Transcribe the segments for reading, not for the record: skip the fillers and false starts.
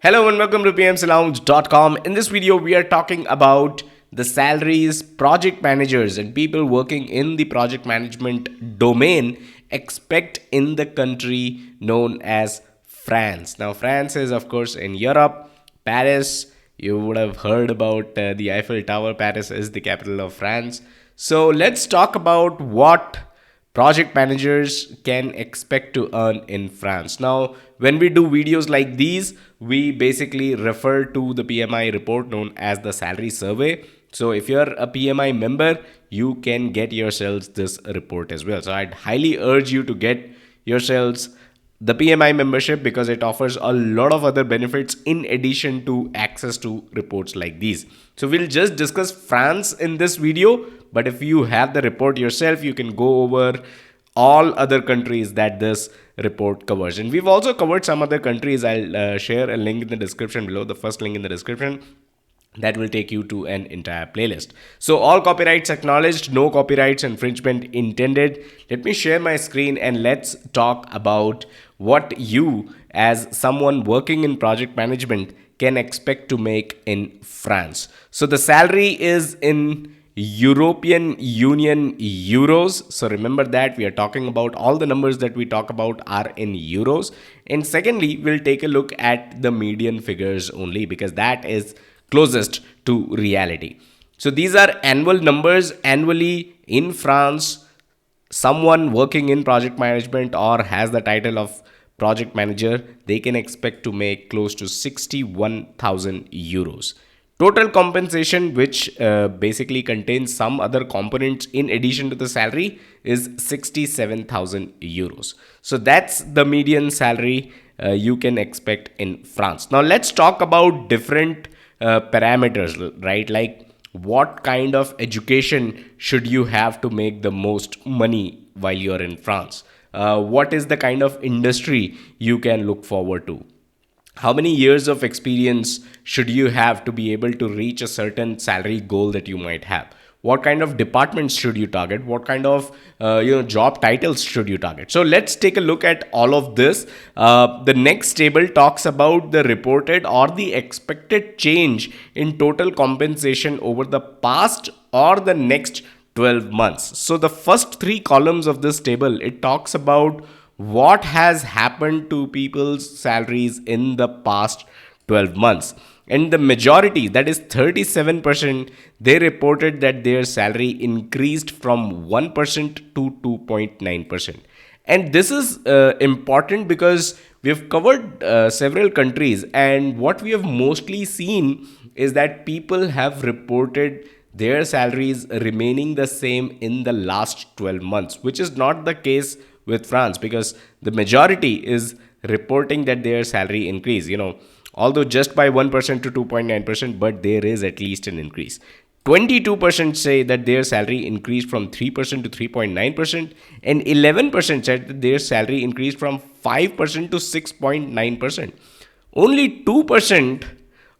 Hello and welcome to PMCLounge.com. In this video, we are talking about the salaries project managers and people working in the project management domain expect in the country known as France. Now, France is, of course, in Europe. Paris, you would have heard about the Eiffel Tower. Paris is the capital of France. So, let's talk about what project managers can expect to earn in France. Now, when we do videos like these, we basically refer to the PMI report known as the salary survey. So, if you're a PMI member, you can get yourselves this report as well. So, I'd highly urge you to get yourselves the PMI membership because it offers a lot of other benefits in addition to access to reports like these. So we'll just discuss France in this video, but if you have the report yourself, you can go over all other countries that this report covers. And we've also covered some other countries. I'll share a link in the description below, the first link in the description that will take you to an entire playlist. So all copyrights acknowledged, no copyrights infringement intended. Let me share my screen and let's talk about what you as someone working in project management can expect to make in France. So the salary is in European Union euros. So remember that we are talking about all the numbers that we talk about are in euros. And secondly, we'll take a look at the median figures only because that is closest to reality. So these are annual numbers. Annually in France, someone working in project management or has the title of project manager, they can expect to make close to 61,000 euros. Total compensation, which basically contains some other components in addition to the salary, is 67,000 euros. So that's the median salary you can expect in France. Now let's talk about different parameters, right? Like what kind of education should you have to make the most money while you're in France? What is the kind of industry you can look forward to? How many years of experience should you have to be able to reach a certain salary goal that you might have? What kind of departments should you target? What kind of job titles should you target? So let's take a look at all of this. The next table talks about the reported or the expected change in total compensation over the past or the next 12 months. So the first three columns of this table, it talks about what has happened to people's salaries in the past 12 months. And the majority, that is 37%, they reported that their salary increased from 1% to 2.9%. And this is important because we've covered several countries, and what we have mostly seen is that people have reported their salaries remaining the same in the last 12 months, which is not the case with France because the majority is reporting that their salary increase, although just by 1% to 2.9%, but there is at least an increase. 22% say that their salary increased from 3% to 3.9%, and 11% said that their salary increased from 5% to 6.9%. Only 2%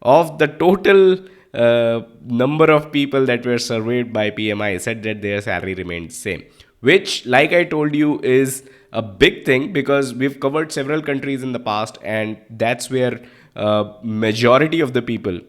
of the total number of people that were surveyed by PMI said that their salary remained same, which, like I told you, is a big thing because we've covered several countries in the past, and that's where majority of the people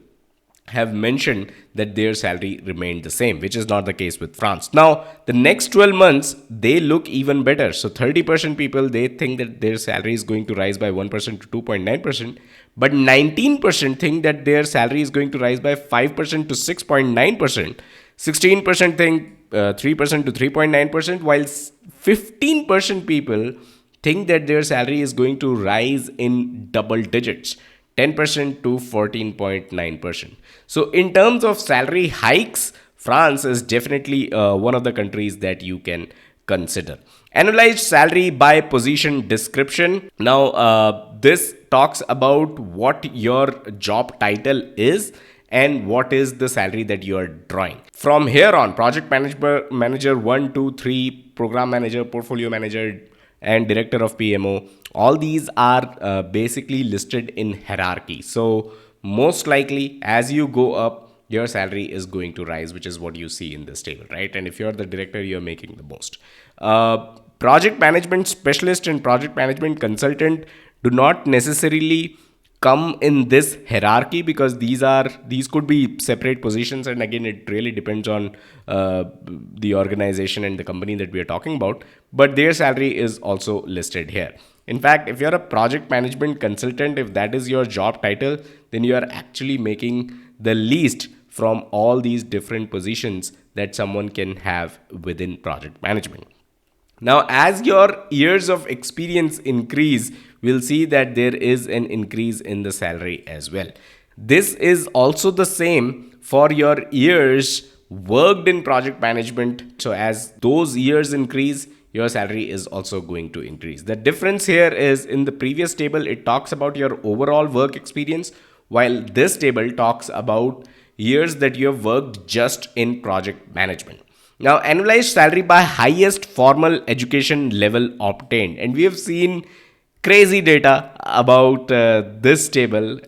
have mentioned that their salary remained the same, which is not the case with France. Now, the next 12 months, they look even better. So 30% people, they think that their salary is going to rise by 1% to 2.9%, but 19% think that their salary is going to rise by 5% to 6.9%. 16% think 3% to 3.9%, while 15% people think that their salary is going to rise in double digits, 10% to 14.9%. So in terms of salary hikes, France is definitely one of the countries that you can consider. Annualized salary by position description. Now, this talks about what your job title is and what is the salary that you are drawing. From here on, project manager 1, 2, 3, program manager, portfolio manager, and director of PMO, all these are basically listed in hierarchy. So most likely as you go up, your salary is going to rise, which is what you see in this table, right? And if you're the director, you're making the most. Project management specialist and project management consultant do not necessarily come in this hierarchy, because these could be separate positions, and again it really depends on the organization and the company that we are talking about, but their salary is also listed here. In fact, if you're a project management consultant, if that is your job title, then you are actually making the least from all these different positions that someone can have within project management. Now, as your years of experience increase, we'll see that there is an increase in the salary as well. This is also the same for your years worked in project management. So, as those years increase, your salary is also going to increase. The difference here is, in the previous table, it talks about your overall work experience, while this table talks about years that you have worked just in project management. Now, annualized salary by highest formal education level obtained. And we have seen crazy data about this table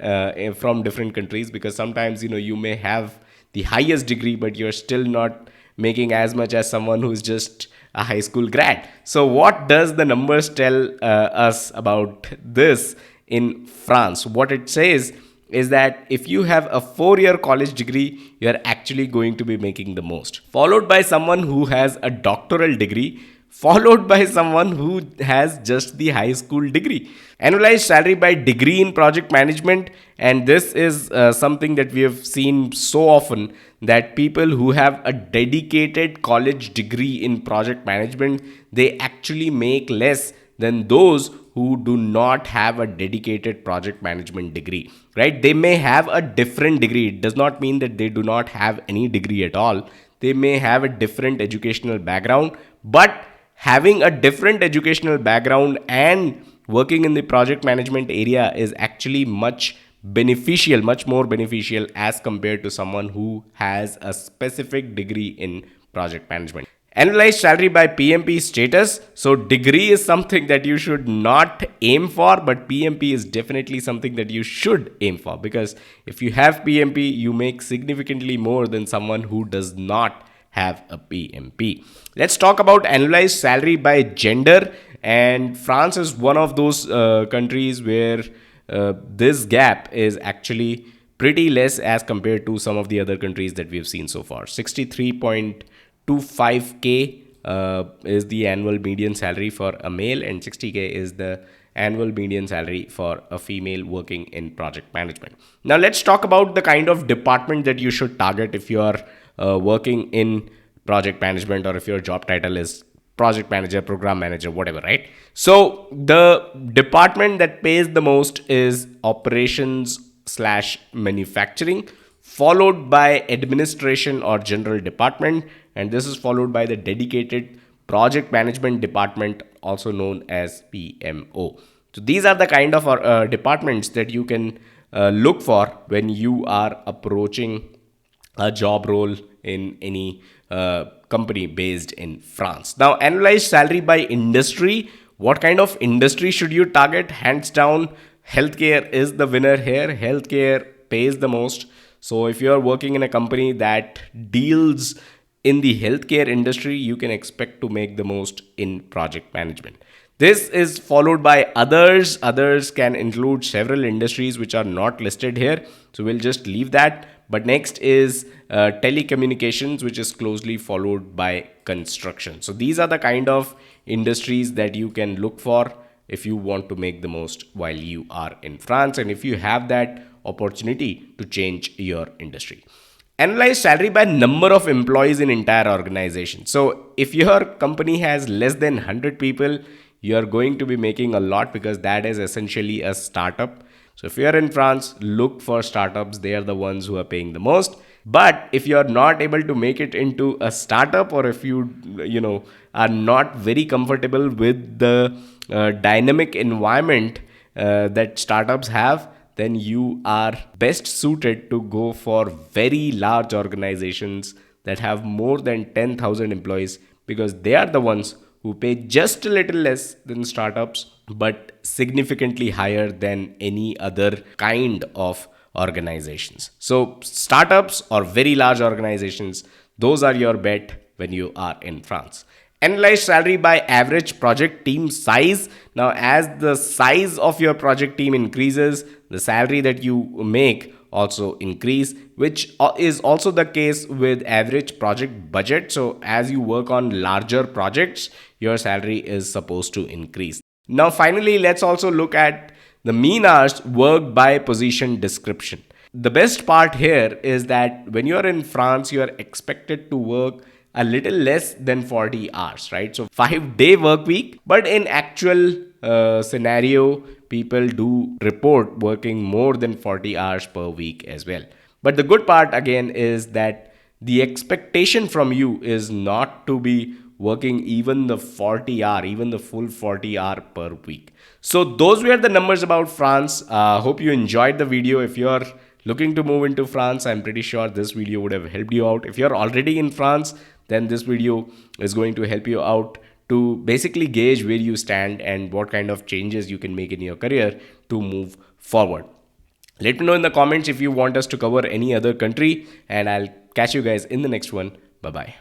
from different countries, because sometimes, you may have the highest degree, but you're still not making as much as someone who's just a high school grad. So, what does the numbers tell us about this in France? What it says is that if you have a 4-year college degree, you are actually going to be making the most, followed by someone who has a doctoral degree, followed by someone who has just the high school degree. Annualized salary by degree in project management, and this is something that we have seen so often, that people who have a dedicated college degree in project management, they actually make less than those who do not have a dedicated project management degree, right? They may have a different degree. It does not mean that they do not have any degree at all. They may have a different educational background, but having a different educational background and working in the project management area is actually much more beneficial as compared to someone who has a specific degree in project management. Annualized salary by PMP status. So, degree is something that you should not aim for, but PMP is definitely something that you should aim for, because if you have PMP, you make significantly more than someone who does not have a PMP. Let's talk about annualized salary by gender. And France is one of those countries where this gap is actually pretty less as compared to some of the other countries that we've seen so far. 63.25K is the annual median salary for a male, and 60K is the annual median salary for a female working in project management. Now, let's talk about the kind of department that you should target if you are working in project management, or if your job title is project manager, program manager, whatever, right? So, the department that pays the most is operations slash manufacturing, followed by administration or general department, and this is followed by the dedicated project management department, also known as PMO. So these are the kind of departments that you can look for when you are approaching a job role in any company based in France. Now, annualized salary by industry. What kind of industry should you target? Hands down, healthcare is the winner here. Healthcare pays the most. So if you are working in a company that deals in the healthcare industry, you can expect to make the most in project management. This is followed by others. Others can include several industries which are not listed here, so we'll just leave that. But next is telecommunications, which is closely followed by construction. So these are the kind of industries that you can look for if you want to make the most while you are in France, and if you have that opportunity to change your industry. Analyze salary by number of employees in entire organization. So if your company has less than 100 people, you're going to be making a lot, because that is essentially a startup. So if you're in France, look for startups. They are the ones who are paying the most. But if you're not able to make it into a startup, or if you are not very comfortable with the dynamic environment that startups have, then you are best suited to go for very large organizations that have more than 10,000 employees, because they are the ones who pay just a little less than startups, but significantly higher than any other kind of organizations. So startups or very large organizations, those are your bet when you are in France. Analyze salary by average project team size. Now, as the size of your project team increases, the salary that you make also increase, which is also the case with average project budget. So as you work on larger projects, your salary is supposed to increase. Now finally, let's also look at the mean hours worked by position description. The best part here is that when you are in France, you are expected to work a little less than 40 hours, right? So 5-day work week, but in actual scenario, people do report working more than 40 hours per week as well. But the good part again is that the expectation from you is not to be working even the 40 hour, even the full 40 hour per week. So those were the numbers about France. Hope you enjoyed the video. If you're looking to move into France, I'm pretty sure this video would have helped you out. If you're already in France, then this video is going to help you out to basically gauge where you stand and what kind of changes you can make in your career to move forward. Let me know in the comments if you want us to cover any other country, and I'll catch you guys in the next one. Bye bye.